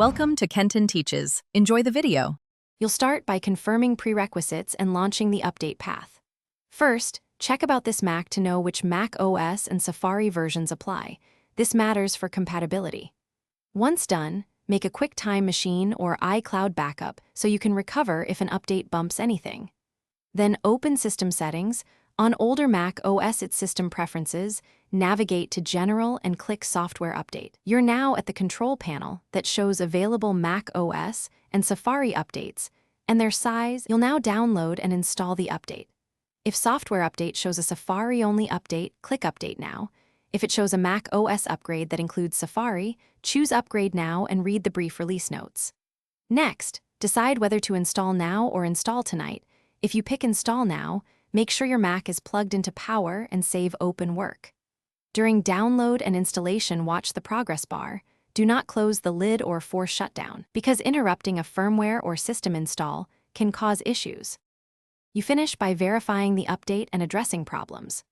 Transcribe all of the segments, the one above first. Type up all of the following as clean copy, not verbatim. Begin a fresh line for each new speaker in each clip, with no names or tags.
Welcome to Kenton Teaches. Enjoy the video.
You'll start by confirming prerequisites and launching the update path. First, check about this Mac to know which Mac OS and Safari versions apply. This matters for compatibility. Once done, make a QuickTime Machine or iCloud backup so you can recover if an update bumps anything. Then open System Settings. On older Mac OS, its System Preferences, navigate to General and click Software Update. You're now at the control panel that shows available Mac OS and Safari updates and their size. You'll now download and install the update. If Software Update shows a Safari-only update, click Update Now. If it shows a Mac OS upgrade that includes Safari, choose Upgrade Now and read the brief release notes. Next, decide whether to install now or install tonight. If you pick Install Now, make sure your Mac is plugged into power and save Open Work. During download and installation, watch the progress bar. Do not close the lid or force shutdown, because interrupting a firmware or system install can cause issues. You finish by verifying the update and addressing problems.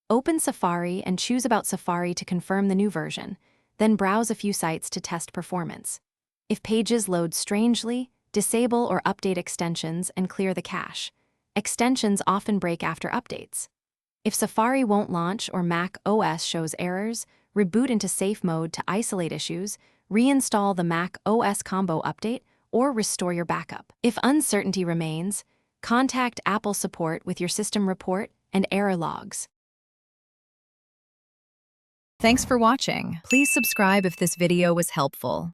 Open Safari and choose about Safari to confirm the new version, then browse a few sites to test performance. If pages load strangely, disable or update extensions and clear the cache. Extensions often break after updates. If Safari won't launch or Mac OS shows errors, reboot into safe mode to isolate issues, reinstall the Mac OS combo update, or restore your backup. If uncertainty remains, contact Apple support with your system report and error logs.
Thanks for watching. Please subscribe if this video was helpful.